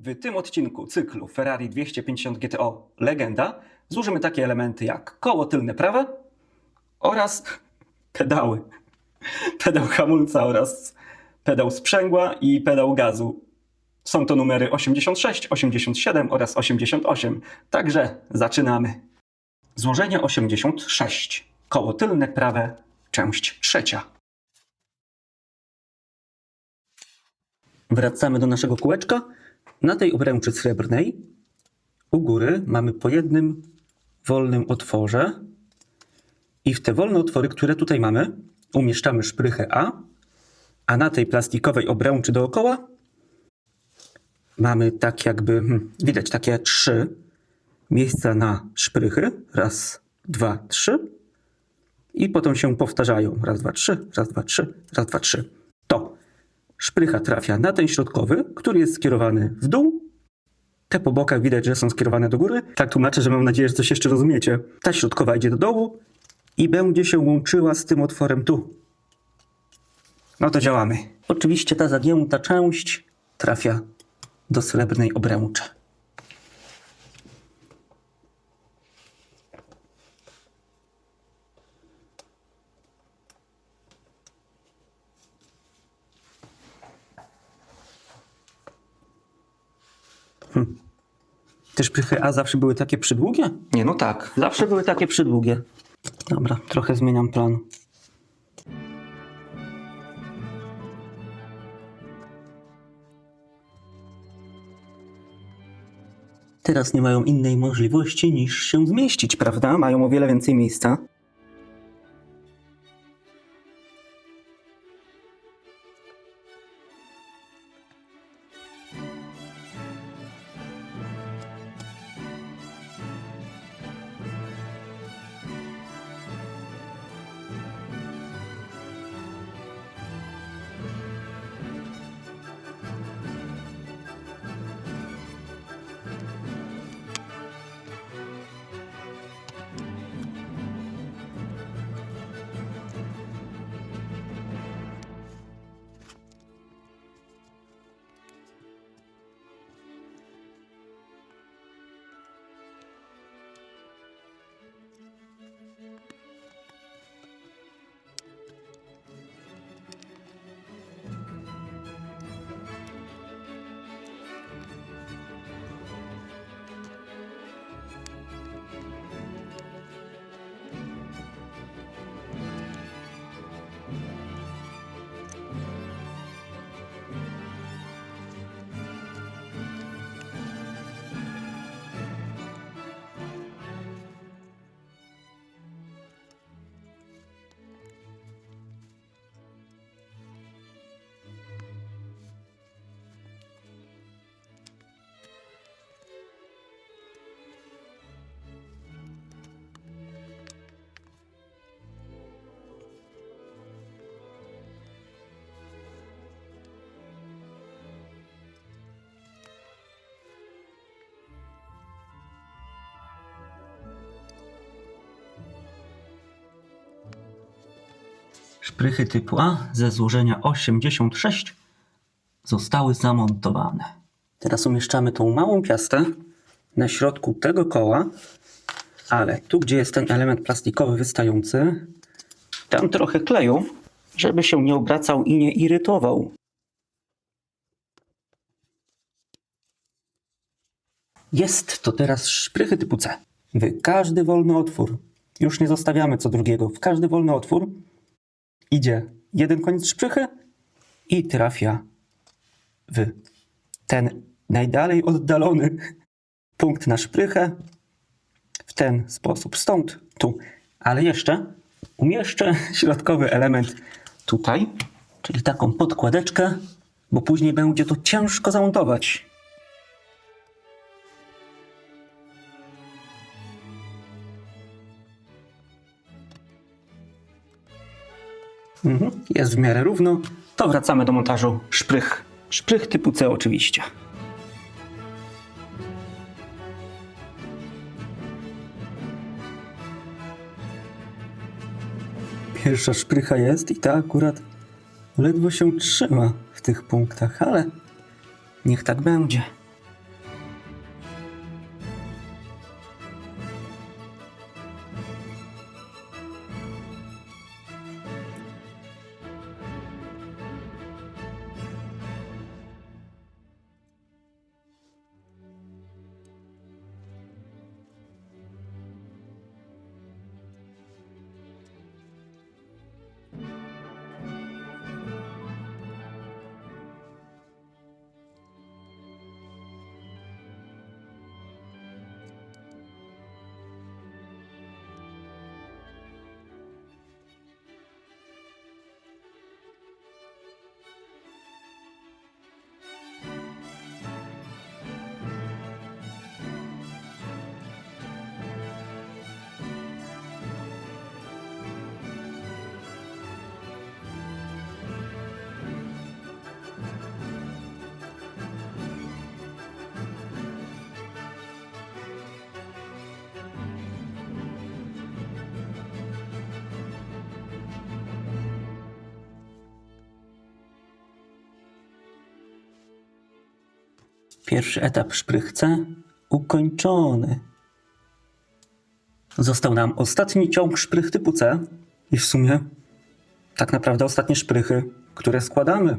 W tym odcinku cyklu Ferrari 250 GTO Legenda zużymy takie elementy jak koło tylne prawe oraz pedały. Pedał hamulca oraz pedał sprzęgła i pedał gazu. Są to numery 86, 87 oraz 88. Także zaczynamy. Złożenie 86. Koło tylne prawe, część trzecia. Wracamy do naszego kółeczka. Na tej obręczy srebrnej u góry mamy po jednym wolnym otworze i w te wolne otwory, które tutaj mamy, umieszczamy szprychę a na tej plastikowej obręczy dookoła mamy tak jakby, widać takie 3 miejsca na szprychy. Raz, dwa, 3 i potem się powtarzają. Raz, dwa, 3, raz, dwa, 3, raz, dwa, 3. To szprycha trafia na ten środkowy, który jest skierowany w dół. Te po bokach widać, że są skierowane do góry. Tak tłumaczę, że mam nadzieję, że coś jeszcze rozumiecie. Ta środkowa idzie do dołu i będzie się łączyła z tym otworem tu. No to działamy. Oczywiście ta zagięta część trafia do srebrnej obręczy. Te szprychy A zawsze były takie przydługie? Nie, no tak. Zawsze były takie przydługie. Dobra, trochę zmieniam plan. Teraz nie mają innej możliwości niż się zmieścić, prawda? Mają o wiele więcej miejsca. Szprychy typu A ze złożenia 86 zostały zamontowane. Teraz umieszczamy tą małą piastę na środku tego koła, ale tu, gdzie jest ten element plastikowy wystający, tam trochę kleju, żeby się nie obracał i nie irytował. Jest to teraz szprychy typu C. W każdy wolny otwór, już nie zostawiamy co drugiego, w każdy wolny otwór idzie jeden koniec szprychy i trafia w ten najdalej oddalony punkt na szprychę w ten sposób. Stąd tu. Ale jeszcze umieszczę środkowy element tutaj, czyli taką podkładeczkę, bo później będzie to ciężko zamontować. Jest w miarę równo. To wracamy do montażu szprych. Szprych typu C oczywiście. Pierwsza szprycha jest i ta akurat ledwo się trzyma w tych punktach, ale niech tak będzie. Pierwszy etap szprych C ukończony. Został nam ostatni ciąg szprych typu C i w sumie tak naprawdę ostatnie szprychy, które składamy.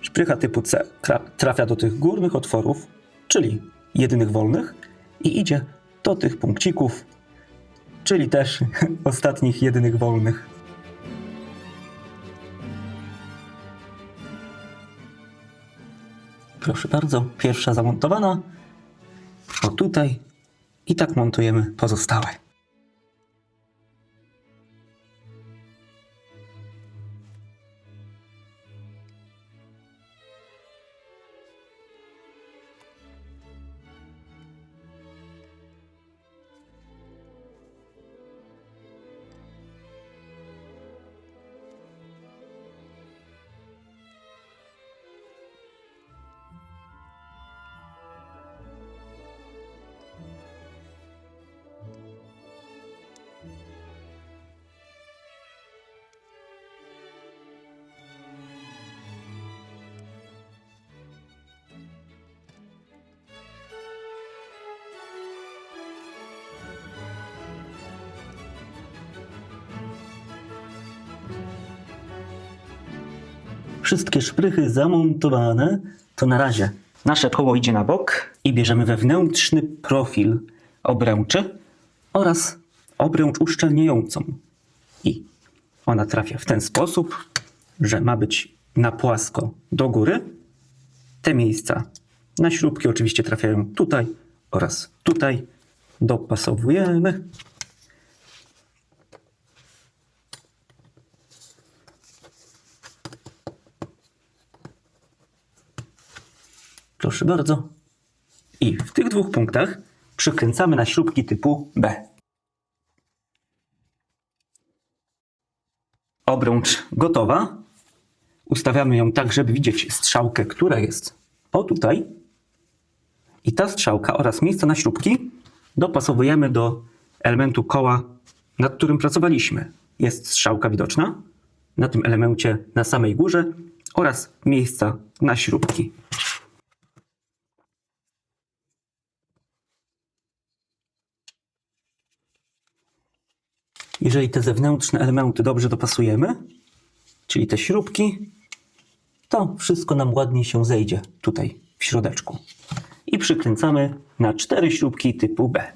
Szprycha typu C trafia do tych górnych otworów, czyli jedynych wolnych, i idzie do tych punkcików, czyli też ostatnich jedynych wolnych. Proszę bardzo, pierwsza zamontowana. O tutaj. I tak montujemy pozostałe. Wszystkie szprychy zamontowane, to na razie nasze koło idzie na bok i bierzemy wewnętrzny profil obręczy oraz obręcz uszczelniającą. I ona trafia w ten sposób, że ma być na płasko do góry. Te miejsca na śrubki oczywiście trafiają tutaj oraz tutaj. Dopasowujemy. Proszę bardzo. I w tych dwóch punktach przykręcamy na śrubki typu B. Obręcz gotowa. Ustawiamy ją tak, żeby widzieć strzałkę, która jest o tutaj. I ta strzałka oraz miejsce na śrubki dopasowujemy do elementu koła, nad którym pracowaliśmy. Jest strzałka widoczna na tym elemencie na samej górze oraz miejsca na śrubki. Jeżeli te zewnętrzne elementy dobrze dopasujemy, czyli te śrubki, to wszystko nam ładnie się zejdzie tutaj w środeczku. I przykręcamy na 4 śrubki typu B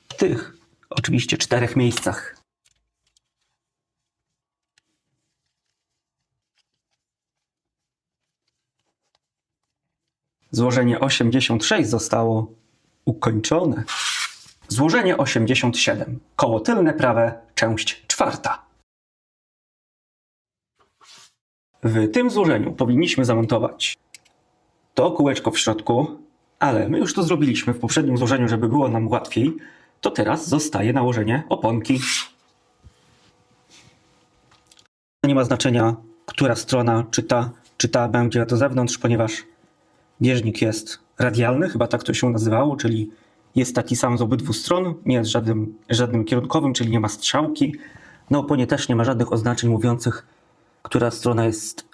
w tych oczywiście 4 miejscach. Złożenie 86 zostało ukończone. Złożenie 87. Koło tylne prawe, część 4. W tym złożeniu powinniśmy zamontować to kółeczko w środku, ale my już to zrobiliśmy w poprzednim złożeniu, żeby było nam łatwiej. To teraz zostaje nałożenie oponki. Nie ma znaczenia, która strona, czy ta będzie do zewnątrz, ponieważ bieżnik jest radialny, chyba tak to się nazywało, czyli jest taki sam z obydwu stron, nie jest żadnym kierunkowym, czyli nie ma strzałki. Na oponie też nie ma żadnych oznaczeń mówiących, która strona jest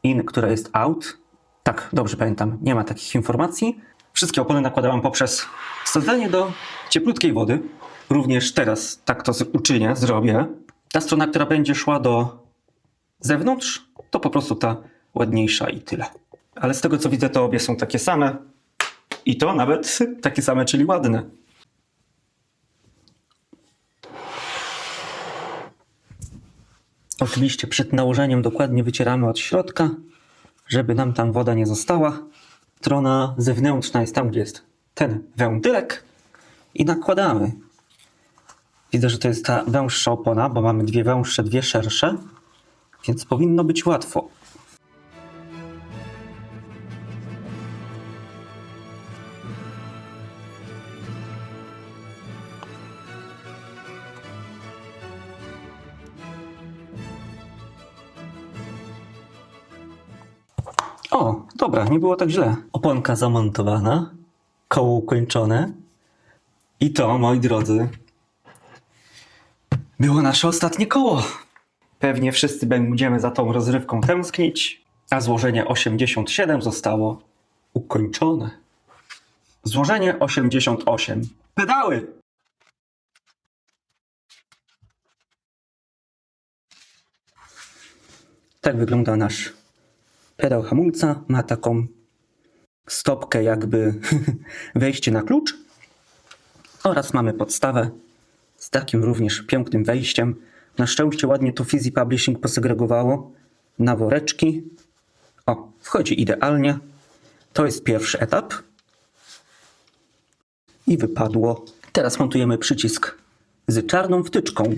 in, która jest out. Tak, dobrze pamiętam, nie ma takich informacji. Wszystkie opony nakładałam poprzez wsadzenie do cieplutkiej wody. Również teraz tak to zrobię. Ta strona, która będzie szła do zewnątrz, to po prostu ta ładniejsza i tyle. Ale z tego co widzę, to obie są takie same. I to nawet takie same, czyli ładne. Oczywiście przed nałożeniem dokładnie wycieramy od środka, żeby nam tam woda nie została. Strona zewnętrzna jest tam, gdzie jest ten wentylek i nakładamy. Widzę, że to jest ta węższa opona, bo mamy dwie węższe, dwie szersze, więc powinno być łatwo. O, dobra, nie było tak źle. Oponka zamontowana, koło ukończone. I to, moi drodzy, było nasze ostatnie koło. Pewnie wszyscy będziemy za tą rozrywką tęsknić, a złożenie 87 zostało Ukończone. Złożenie 88. Pedały! Tak wygląda nasz pedał hamulca. Ma taką stopkę jakby wejście na klucz. Oraz mamy podstawę z takim również pięknym wejściem. Na szczęście ładnie to Fizi Publishing posegregowało na woreczki. O, wchodzi idealnie. To jest pierwszy etap. I wypadło. Teraz montujemy przycisk z czarną wtyczką.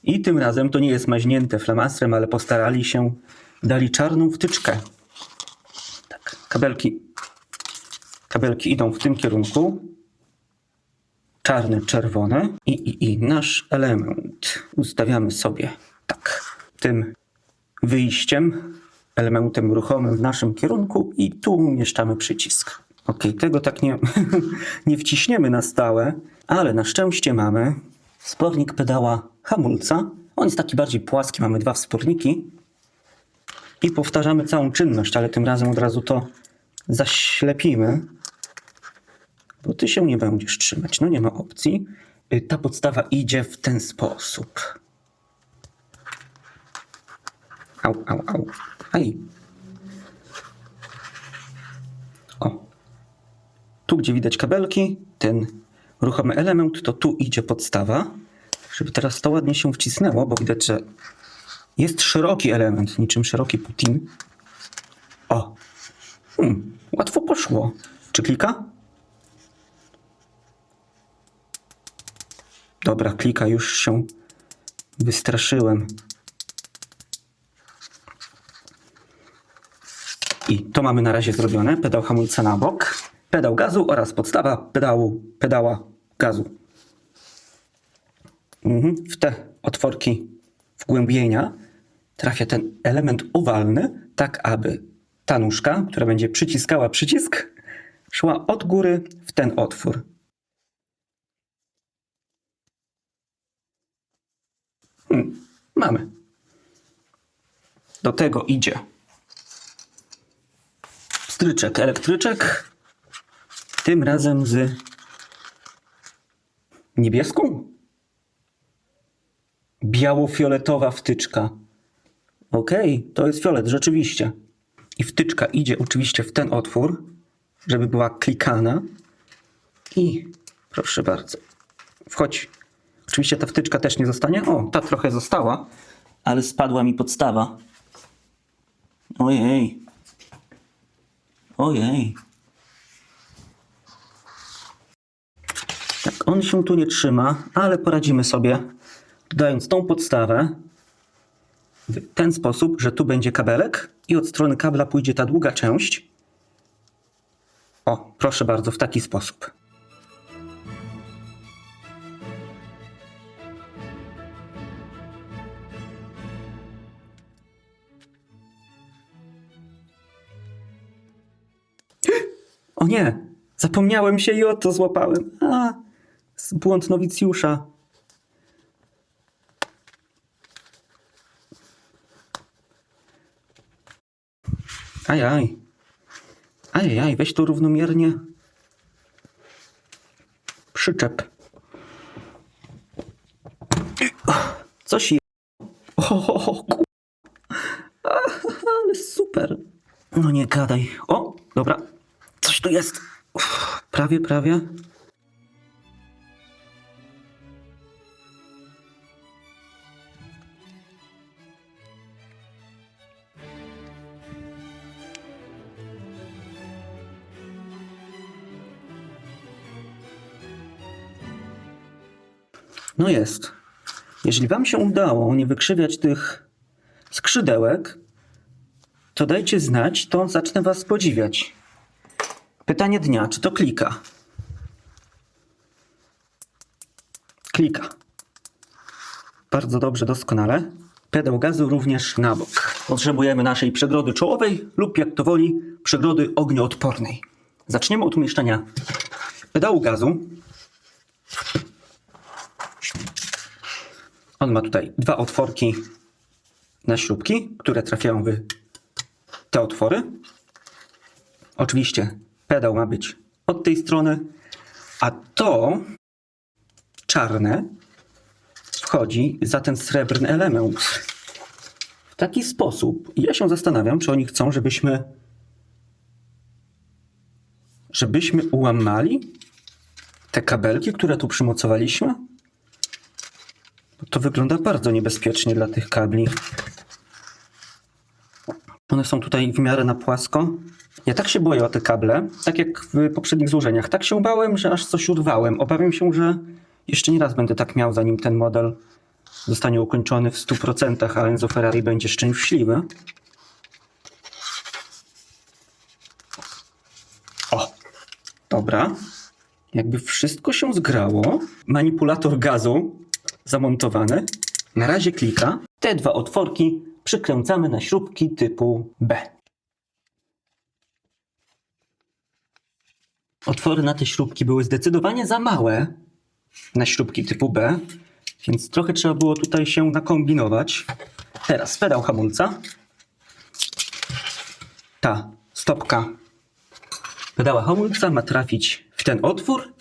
I tym razem to nie jest maźnięte flamastrem, ale postarali się, dali czarną wtyczkę. Tak, kabelki idą w tym kierunku. Czarny, czerwony. I nasz element ustawiamy sobie tak. Tym wyjściem, elementem ruchomym w naszym kierunku i tu umieszczamy przycisk. Ok, tego tak nie wciśniemy na stałe, ale na szczęście mamy wspornik pedała hamulca. On jest taki bardziej płaski, mamy dwa wsporniki i powtarzamy całą czynność, ale tym razem od razu to zaślepimy, bo ty się nie będziesz trzymać. No nie ma opcji. Ta podstawa idzie w ten sposób. Au. Aj. O. Tu, gdzie widać kabelki, ten ruchomy element, to tu idzie podstawa. Żeby teraz to ładnie się wcisnęło, bo widać, że jest szeroki element, niczym szeroki Putin. O. Łatwo poszło. Czy klika? Dobra, klika, już się wystraszyłem. I to mamy na razie zrobione. Pedał hamulca na bok, pedał gazu oraz podstawa pedała gazu. W te otworki wgłębienia trafia ten element owalny, tak aby ta nóżka, która będzie przyciskała przycisk, szła od góry w ten otwór. Mamy. Do tego idzie pstryczek, elektryczek, tym razem z niebieską. Biało-fioletowa wtyczka. Okej, to jest fiolet, rzeczywiście. I wtyczka idzie oczywiście w ten otwór, żeby była klikana. I proszę bardzo, wchodź. Oczywiście ta wtyczka też nie zostanie. O, ta trochę została, ale spadła mi podstawa. Ojej. Tak, on się tu nie trzyma, ale poradzimy sobie, dodając tą podstawę w ten sposób, że tu będzie kabelek i od strony kabla pójdzie ta długa część. O, proszę bardzo, w taki sposób. O nie, zapomniałem się i o to złapałem. Błąd nowicjusza. Ajaj, weź to równomiernie. Przyczep. Coś je... Ale super. No nie gadaj. O, dobra. Coś tu jest. Prawie. No jest. Jeżeli wam się udało nie wykrzywiać tych skrzydełek, to dajcie znać, to zacznę was podziwiać. Pytanie dnia, czy to klika? Klika. Bardzo dobrze, doskonale. Pedał gazu również na bok. Potrzebujemy naszej przegrody czołowej lub, jak to woli, przegrody ognioodpornej. Zaczniemy od umieszczenia pedału gazu. On ma tutaj dwa otworki na śrubki, które trafiają w te otwory. Oczywiście pedał ma być od tej strony, a to czarne wchodzi za ten srebrny element. W taki sposób. I ja się zastanawiam, czy oni chcą, żebyśmy ułamali te kabelki, które tu przymocowaliśmy. Bo to wygląda bardzo niebezpiecznie dla tych kabli. One są tutaj w miarę na płasko. Ja tak się boję o te kable, tak jak w poprzednich złożeniach. Tak się bałem, że aż coś urwałem. Obawiam się, że jeszcze nie raz będę tak miał, zanim ten model zostanie ukończony w 100%, a Enzo Ferrari będzie szczęśliwy. O, dobra. Jakby wszystko się zgrało. Manipulator gazu zamontowany. Na razie klika. Te dwa otworki przykręcamy na śrubki typu B. Otwory na te śrubki były zdecydowanie za małe na śrubki typu B, więc trochę trzeba było tutaj się nakombinować. Teraz pedał hamulca. Ta stopka pedała hamulca ma trafić w ten otwór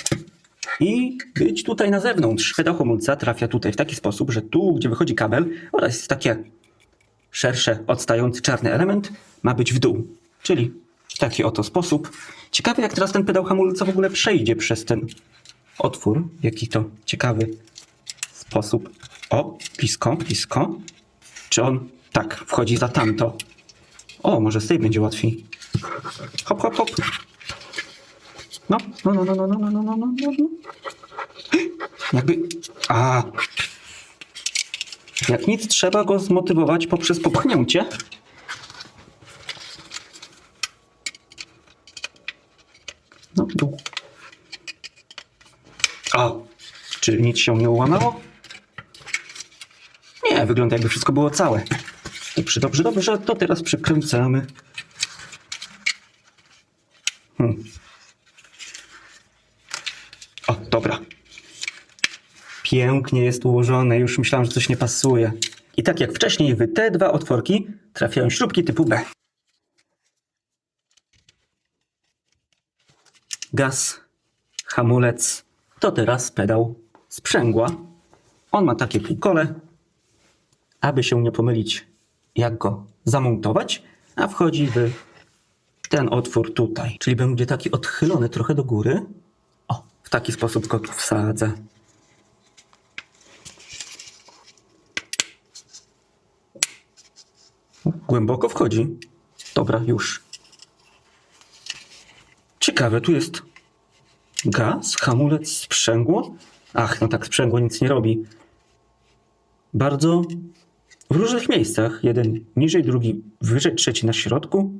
i być tutaj na zewnątrz. Pedał hamulca trafia tutaj w taki sposób, że tu, gdzie wychodzi kabel oraz jest takie szersze, odstający czarny element, ma być w dół. Czyli w taki oto sposób. Ciekawe, jak teraz ten pedał hamulca w ogóle przejdzie przez ten otwór. W jaki to ciekawy sposób. O, blisko, blisko. Czy on tak wchodzi za tamto? O, może z tej będzie łatwiej. Hop, hop, hop. No. Jakby... Jak nic, trzeba go zmotywować poprzez popchnięcie. No, dół. O, czy nic się nie ułamało? Nie, wygląda jakby wszystko było całe. Dobrze, to teraz przykręcamy. O, dobra. Pięknie jest ułożone, już myślałem, że coś nie pasuje. I tak jak wcześniej, w te dwa otworki trafiają śrubki typu B. Gaz, hamulec, to teraz pedał sprzęgła. On ma takie półkole, aby się nie pomylić, jak go zamontować, a wchodzi w ten otwór tutaj. Czyli będzie taki odchylony trochę do góry. O, w taki sposób go tu wsadzę. Głęboko wchodzi. Dobra, już. Ciekawe, tu jest gaz, hamulec, sprzęgło. Ach, no tak, sprzęgło nic nie robi. Bardzo w różnych miejscach. Jeden niżej, drugi wyżej, trzeci na środku.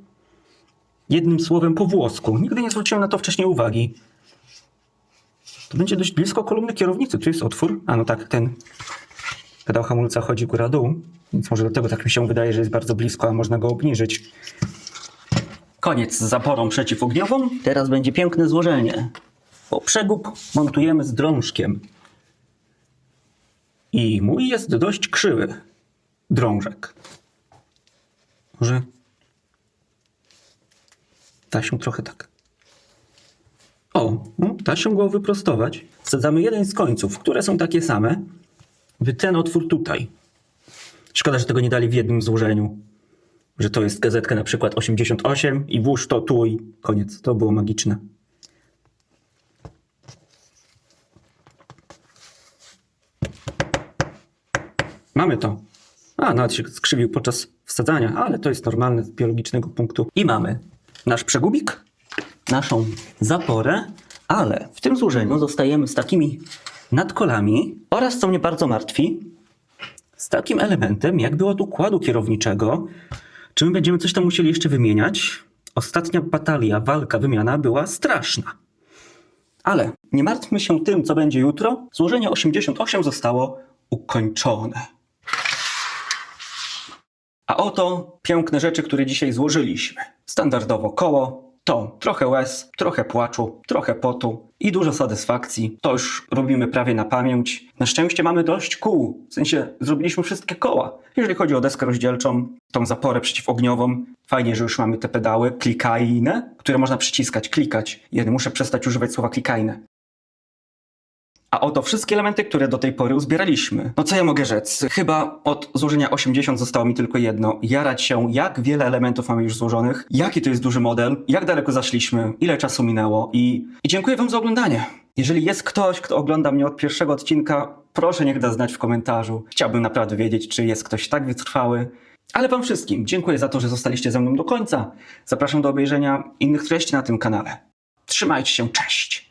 Jednym słowem po włosku. Nigdy nie zwróciłem na to wcześniej uwagi. To będzie dość blisko kolumny kierownicy. Tu jest otwór. A no tak, ten pedał hamulca chodzi góra-dół. Więc może dlatego tak mi się wydaje, że jest bardzo blisko, a można go obniżyć. Koniec z zaporą przeciwogniową. Teraz będzie piękne złożenie. Bo przegub montujemy z drążkiem. I mój jest dość krzywy drążek. Może da się trochę tak. O, no, da się go wyprostować. Wsadzamy jeden z końców, które są takie same, w ten otwór tutaj. Szkoda, że tego nie dali w jednym złożeniu. Że to jest gazetka na przykład 88 i włóż to tu i koniec. To było magiczne. Mamy to. A, nawet się skrzywił podczas wsadzania, ale to jest normalne z biologicznego punktu. I mamy nasz przegubik, naszą zaporę, ale w tym złożeniu zostajemy z takimi nadkolami oraz, co mnie bardzo martwi, z takim elementem jakby od układu kierowniczego. Czy my będziemy coś tam musieli jeszcze wymieniać? Ostatnia batalia, walka, wymiana była straszna. Ale nie martwmy się tym, co będzie jutro. Złożenie 88 zostało ukończone. A oto piękne rzeczy, które dzisiaj złożyliśmy. Standardowo koło, to trochę łez, trochę płaczu, trochę potu i dużo satysfakcji. To już robimy prawie na pamięć. Na szczęście mamy dość kół, w sensie zrobiliśmy wszystkie koła. Jeżeli chodzi o deskę rozdzielczą, tą zaporę przeciwogniową, fajnie, że już mamy te pedały klikajne, które można przyciskać, klikać. Ja muszę przestać używać słowa klikajne. A oto wszystkie elementy, które do tej pory uzbieraliśmy. No co ja mogę rzec? Chyba od złożenia 80 zostało mi tylko jedno. Jarać się, jak wiele elementów mamy już złożonych, jaki to jest duży model, jak daleko zaszliśmy, ile czasu minęło i dziękuję wam za oglądanie. Jeżeli jest ktoś, kto ogląda mnie od pierwszego odcinka, proszę niech da znać w komentarzu. Chciałbym naprawdę wiedzieć, czy jest ktoś tak wytrwały. Ale wam wszystkim dziękuję za to, że zostaliście ze mną do końca. Zapraszam do obejrzenia innych treści na tym kanale. Trzymajcie się, cześć!